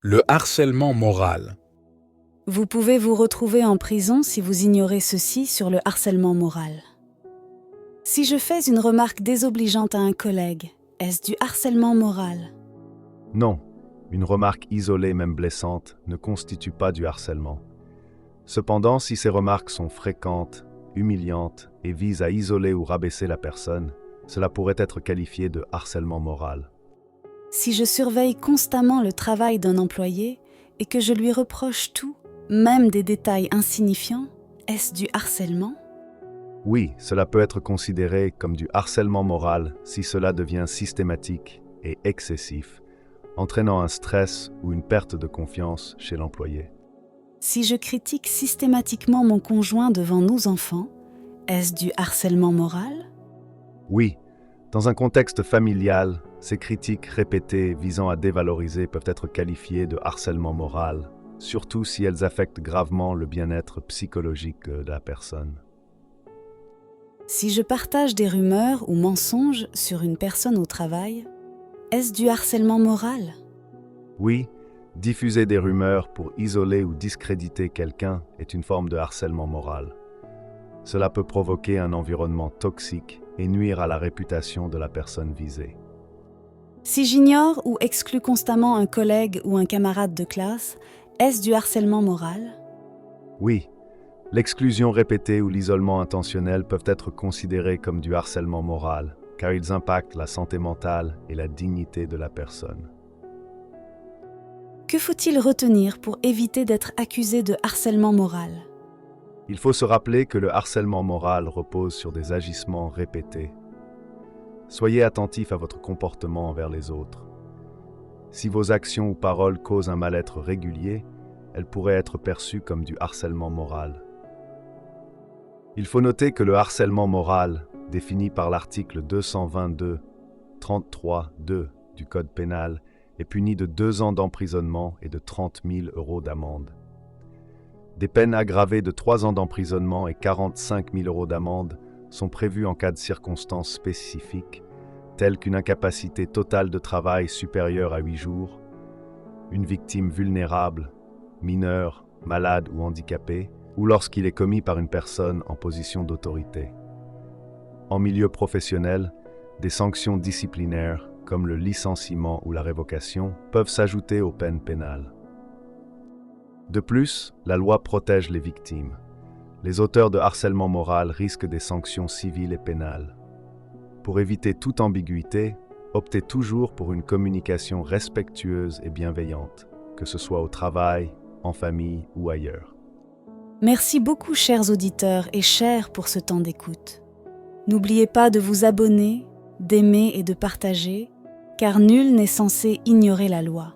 Le harcèlement moral. Vous pouvez vous retrouver en prison si vous ignorez ceci sur le harcèlement moral. Si je fais une remarque désobligeante à un collègue, est-ce du harcèlement moral? Non, une remarque isolée, même blessante, ne constitue pas du harcèlement. Cependant, si ces remarques sont fréquentes, humiliantes et visent à isoler ou rabaisser la personne, cela pourrait être qualifié de harcèlement moral. Si je surveille constamment le travail d'un employé et que je lui reproche tout, même des détails insignifiants, est-ce du harcèlement? Oui, cela peut être considéré comme du harcèlement moral si cela devient systématique et excessif, entraînant un stress ou une perte de confiance chez l'employé. Si je critique systématiquement mon conjoint devant nos enfants, est-ce du harcèlement moral? Oui, dans un contexte familial, ces critiques répétées visant à dévaloriser peuvent être qualifiées de harcèlement moral, surtout si elles affectent gravement le bien-être psychologique de la personne. Si je partage des rumeurs ou mensonges sur une personne au travail, est-ce du harcèlement moral? Oui, diffuser des rumeurs pour isoler ou discréditer quelqu'un est une forme de harcèlement moral. Cela peut provoquer un environnement toxique et nuire à la réputation de la personne visée. Si j'ignore ou exclus constamment un collègue ou un camarade de classe, est-ce du harcèlement moral? Oui, l'exclusion répétée ou l'isolement intentionnel peuvent être considérés comme du harcèlement moral, car ils impactent la santé mentale et la dignité de la personne. Que faut-il retenir pour éviter d'être accusé de harcèlement moral? Il faut se rappeler que le harcèlement moral repose sur des agissements répétés. Soyez attentif à votre comportement envers les autres. Si vos actions ou paroles causent un mal-être régulier, elles pourraient être perçues comme du harcèlement moral. Il faut noter que le harcèlement moral, défini par l'article 222-33-2 du Code pénal, est puni de 2 ans d'emprisonnement et de 30 000 € d'amende. Des peines aggravées de 3 ans d'emprisonnement et 45 000 € d'amende sont prévues en cas de circonstances spécifiques, telles qu'une incapacité totale de travail supérieure à 8 jours, une victime vulnérable, mineure, malade ou handicapée, ou lorsqu'il est commis par une personne en position d'autorité. En milieu professionnel, des sanctions disciplinaires, comme le licenciement ou la révocation, peuvent s'ajouter aux peines pénales. De plus, la loi protège les victimes. Les auteurs de harcèlement moral risquent des sanctions civiles et pénales. Pour éviter toute ambiguïté, optez toujours pour une communication respectueuse et bienveillante, que ce soit au travail, en famille ou ailleurs. Merci beaucoup, chers auditeurs et chers pour ce temps d'écoute. N'oubliez pas de vous abonner, d'aimer et de partager, car nul n'est censé ignorer la loi.